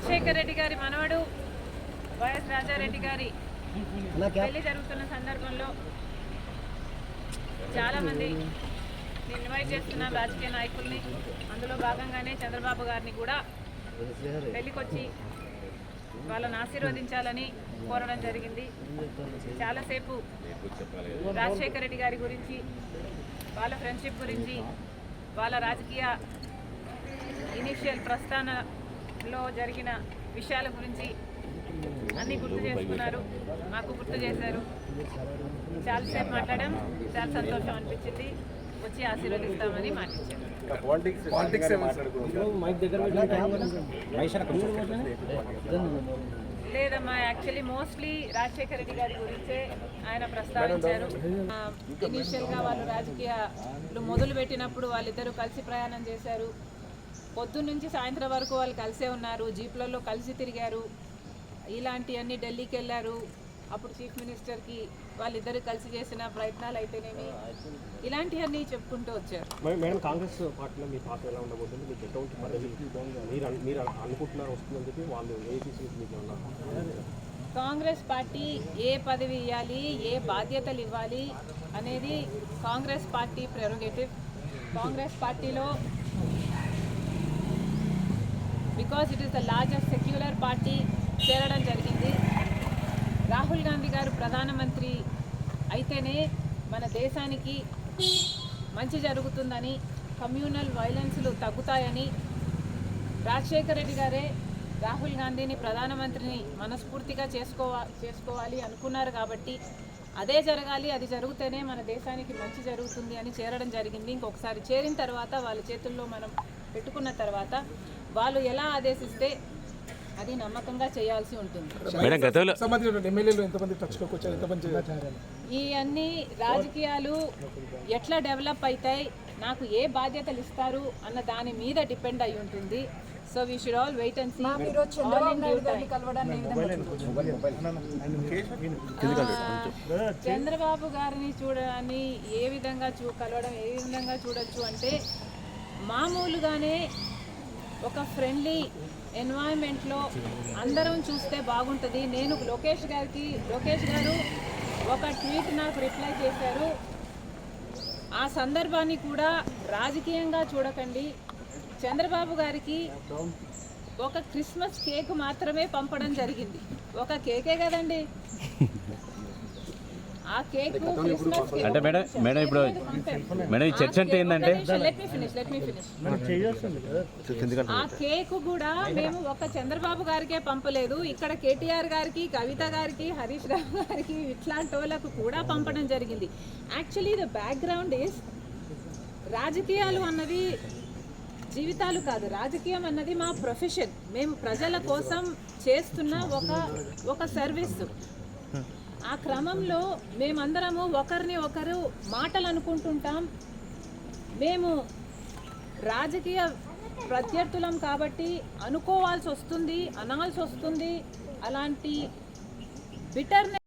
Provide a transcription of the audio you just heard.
రాజశేఖర్ రెడ్డి గారి మనవడు వైఎస్ రాజారెడ్డి గారి పెళ్లి జరుగుతున్న సందర్భంలో చాలామంది ఇన్వైట్ చేస్తున్న రాజకీయ నాయకుల్ని, అందులో భాగంగానే చంద్రబాబు గారిని కూడా పెళ్లికొచ్చి వాళ్ళని ఆశీర్వదించాలని కోరడం జరిగింది. చాలాసేపు రాజశేఖర రెడ్డి గారి గురించి, వాళ్ళ ఫ్రెండ్షిప్ గురించి, వాళ్ళ రాజకీయ ఇనిషియల్ ప్రస్థానంలో జరిగిన విషయాల గురించి అన్నీ గుర్తు చేసుకున్నారు, మాకు గుర్తు చేశారు. చాలాసేపు మాట్లాడడం చాలా సంతోషం అనిపించింది. వచ్చి ఆశీర్వదిస్తామని మాటించారు. లేదమ్మా, యాక్చువల్లీ మోస్ట్లీ రాజశేఖర రెడ్డి గారి గురించే ఆయన ప్రస్తావించారు. ఇనీషియల్గా వాళ్ళు రాజకీయాలు మొదలుపెట్టినప్పుడు వాళ్ళిద్దరూ కలిసి ప్రయాణం చేశారు. పొద్దున్న నుంచి సాయంత్రం వరకు వాళ్ళు కలిసే ఉన్నారు, జీప్లలో కలిసి తిరిగారు. ఇలాంటివన్నీ ఢిల్లీకి వెళ్ళారు. అప్పుడు చీఫ్ మినిస్టర్కి వాళ్ళిద్దరు కలిసి చేసిన ప్రయత్నాలు అయితేనేమి, ఇలాంటివన్నీ చెప్పుకుంటూ వచ్చారు. మేడం, కాంగ్రెస్ పార్టీలో మీ పాత్ర ఎలా ఉండబోతుంది? మీకు ఎటువంటి పదవి మీరు అనుకుంటున్నారు వస్తుందని చెప్పి వాళ్ళు కాంగ్రెస్ పార్టీ ఏ పదవి ఇవ్వాలి, ఏ బాధ్యతలు ఇవ్వాలి అనేది కాంగ్రెస్ పార్టీ ప్రెరోగేటివ్. కాంగ్రెస్ పార్టీలో because it is the largest secular party చేరడం జరిగింది. రాహుల్ గాంధీ గారు ప్రధానమంత్రి అయితేనే మన దేశానికి మంచి జరుగుతుందని, కమ్యూనల్ వైలెన్స్లు తగ్గుతాయని రాజశేఖర రెడ్డి గారే రాహుల్ గాంధీని ప్రధానమంత్రిని మనస్ఫూర్తిగా చేసుకోవాలి అనుకున్నారు. కాబట్టి అదే జరగాలి, అది జరిగితేనే మన దేశానికి మంచి జరుగుతుంది అని చేరడం జరిగింది. ఇంకొకసారి చేరిన తర్వాత వాళ్ళ చేతుల్లో మనం పెట్టుకున్న తర్వాత వాళ్ళు ఎలా ఆదేశిస్తే అది నమ్మకంగా చేయాల్సి ఉంటుంది. ఈ అన్ని రాజకీయాలు ఎట్లా డెవలప్ అవుతాయి, నాకు ఏ బాధ్యతలు ఇస్తారు అన్న దాని మీద డిపెండ్ అయి ఉంటుంది. So we should all wait and see. Chandrababu గారిని చూడడాన్ని ఏ విధంగా కలవడం ఏ విధంగా చూడొచ్చు అంటే, మామూలుగానే ఒక ఫ్రెండ్లీ ఎన్వైరన్మెంట్లో అందరం చూస్తే బాగుంటుంది. నేను లోకేష్ గారు ఒక ట్వీట్ నాకు రిప్లై చేశారు. ఆ సందర్భాన్ని కూడా రాజకీయంగా చూడకండి. చంద్రబాబు గారికి ఒక క్రిస్మస్ కేక్ మాత్రమే పంపడం జరిగింది. ఒక కేకే కదండి, ఆ కేక్ అంటే మేడం ఇప్పుడు మేడం ఈ చర్చ అంటే ఏంటంటే, లెట్ మీ ఫినిష్. ఆ కేక్ కూడా మేము ఒక చంద్రబాబు గారికే పంపలేదు, ఇక్కడ కేటీఆర్ గారికి, కవిత గారికి, హరీష్ రావు గారికి, ఇట్లాంటి వాళ్ళకు కూడా పంపడం జరిగింది. యాక్చువల్లీ ద బ్యాక్గ్రౌండ్ ఈస్, రాజకీయాలు అన్నది జీవితాలు కాదు, రాజకీయం అన్నది మా ప్రొఫెషన్. మేము ప్రజల కోసం చేస్తున్న ఒక సర్వీస్. ఆ క్రమంలో మేమందరము ఒకరిని ఒకరు మాటలు అనుకుంటుంటాం. మేము రాజకీయ ప్రత్యర్థులం కాబట్టి అనుకోవాల్సి వస్తుంది, అనాల్సి వస్తుంది. అలాంటి బిటర్నెస్